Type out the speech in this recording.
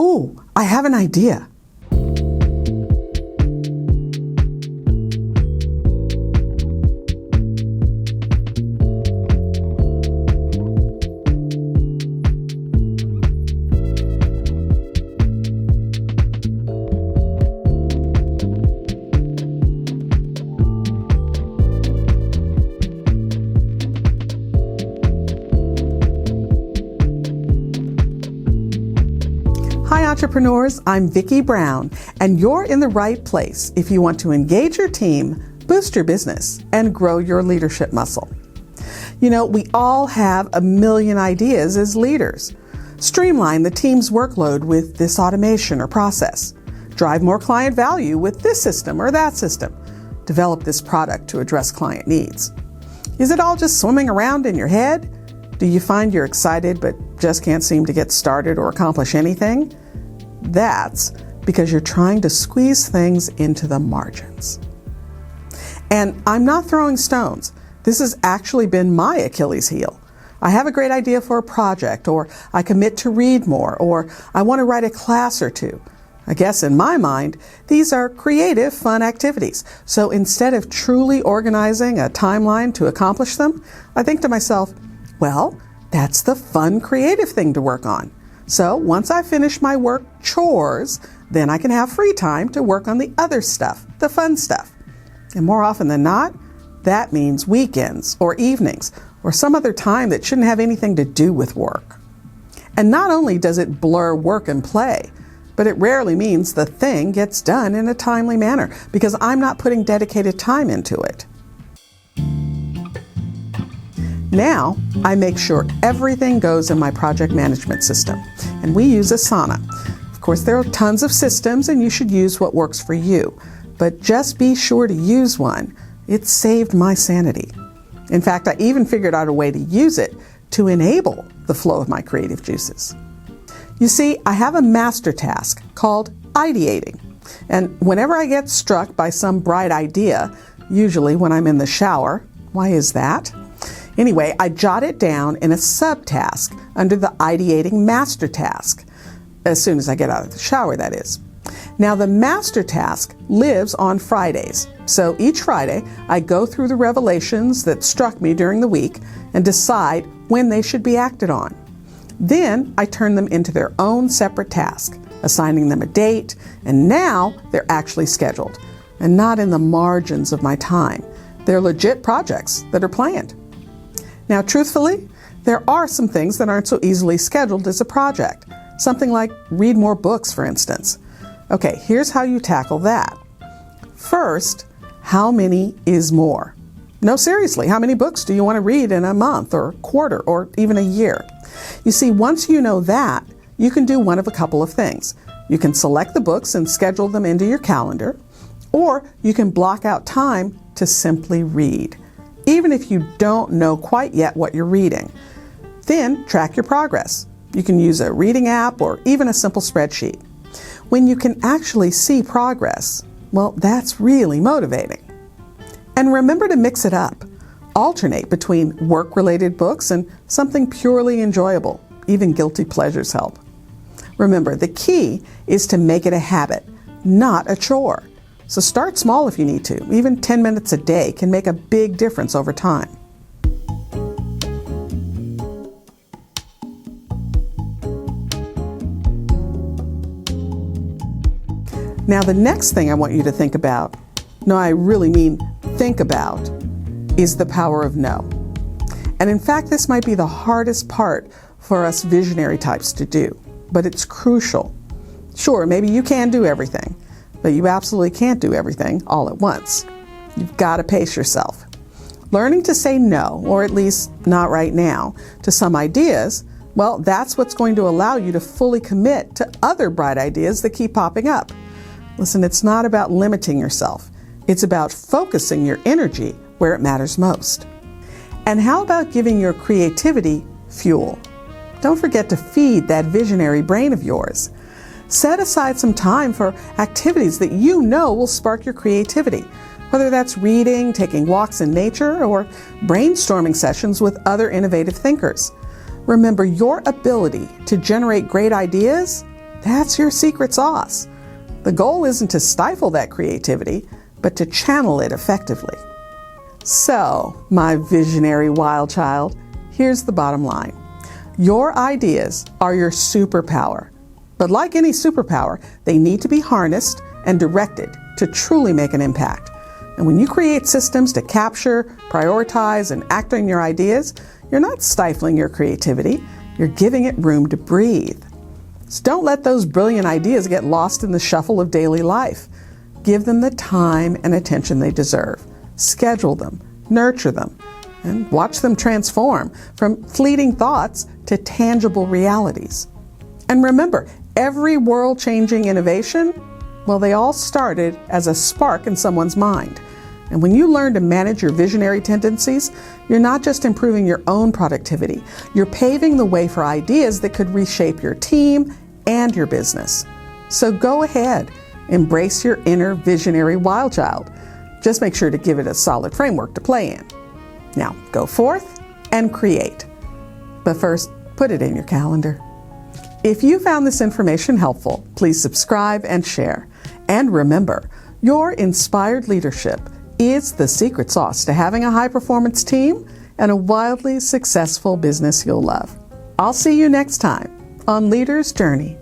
Ooh, I have an idea. Hi entrepreneurs, I'm Vicky Brown, and you're in the right place if you want to engage your team, boost your business, and grow your leadership muscle. You know, we all have a million ideas as leaders. Streamline the team's workload with this automation or process. Drive more client value with this system or that system. Develop this product to address client needs. Is it all just swimming around in your head? Do you find you're excited but just can't seem to get started or accomplish anything? That's because you're trying to squeeze things into the margins. And I'm not throwing stones. This has actually been my Achilles heel. I have a great idea for a project, or I commit to read more, or I want to write a class or two. I guess in my mind, these are creative, fun activities. So instead of truly organizing a timeline to accomplish them, I think to myself, well, that's the fun, creative thing to work on. So once I finish my work chores, then I can have free time to work on the other stuff, the fun stuff. And more often than not, that means weekends or evenings or some other time that shouldn't have anything to do with work. And not only does it blur work and play, but it rarely means the thing gets done in a timely manner because I'm not putting dedicated time into it. Now, I make sure everything goes in my project management system, and we use Asana. Of course, there are tons of systems, and you should use what works for you, but just be sure to use one. It saved my sanity. In fact, I even figured out a way to use it to enable the flow of my creative juices. You see, I have a master task called ideating, and whenever I get struck by some bright idea, usually when I'm in the shower, why is that? Anyway, I jot it down in a subtask under the ideating master task, as soon as I get out of the shower, that is. Now, the master task lives on Fridays. So each Friday, I go through the revelations that struck me during the week and decide when they should be acted on. Then I turn them into their own separate task, assigning them a date, and now they're actually scheduled and not in the margins of my time. They're legit projects that are planned. Now, truthfully, there are some things that aren't so easily scheduled as a project. Something like read more books, for instance. Okay, here's how you tackle that. First, how many is more? No, seriously, how many books do you want to read in a month or quarter or even a year? You see, once you know that, you can do one of a couple of things. You can select the books and schedule them into your calendar, or you can block out time to simply read, even if you don't know quite yet what you're reading. Then track your progress. You can use a reading app or even a simple spreadsheet. When you can actually see progress, well, that's really motivating. And remember to mix it up. Alternate between work-related books and something purely enjoyable. Even guilty pleasures help. Remember, the key is to make it a habit, not a chore. So start small if you need to. Even 10 minutes a day can make a big difference over time. Now, the next thing I want you to think about, no, I really mean think about, is the power of no. And in fact, this might be the hardest part for us visionary types to do, but it's crucial. Sure, maybe you can do everything, but you absolutely can't do everything all at once. You've got to pace yourself. Learning to say no, or at least not right now, to some ideas, well, that's what's going to allow you to fully commit to other bright ideas that keep popping up. Listen, it's not about limiting yourself. It's about focusing your energy where it matters most. And how about giving your creativity fuel? Don't forget to feed that visionary brain of yours. Set aside some time for activities that you know will spark your creativity, whether that's reading, taking walks in nature, or brainstorming sessions with other innovative thinkers. Remember, your ability to generate great ideas That's your secret sauce. The goal isn't to stifle that creativity, but to channel it effectively. So, my visionary wild child, here's the bottom line. Your ideas are your superpower. But like any superpower, they need to be harnessed and directed to truly make an impact. And when you create systems to capture, prioritize, and act on your ideas, you're not stifling your creativity, you're giving it room to breathe. So don't let those brilliant ideas get lost in the shuffle of daily life. Give them the time and attention they deserve. Schedule them, nurture them, and watch them transform from fleeting thoughts to tangible realities. And remember, every world-changing innovation, well, they all started as a spark in someone's mind. And when you learn to manage your visionary tendencies, you're not just improving your own productivity, you're paving the way for ideas that could reshape your team and your business. So go ahead, embrace your inner visionary wild child. Just make sure to give it a solid framework to play in. Now, go forth and create. But first, put it in your calendar. If you found this information helpful, please subscribe and share. And remember, your inspired leadership is the secret sauce to having a high-performance team and a wildly successful business you'll love. I'll see you next time on Leader's Journey.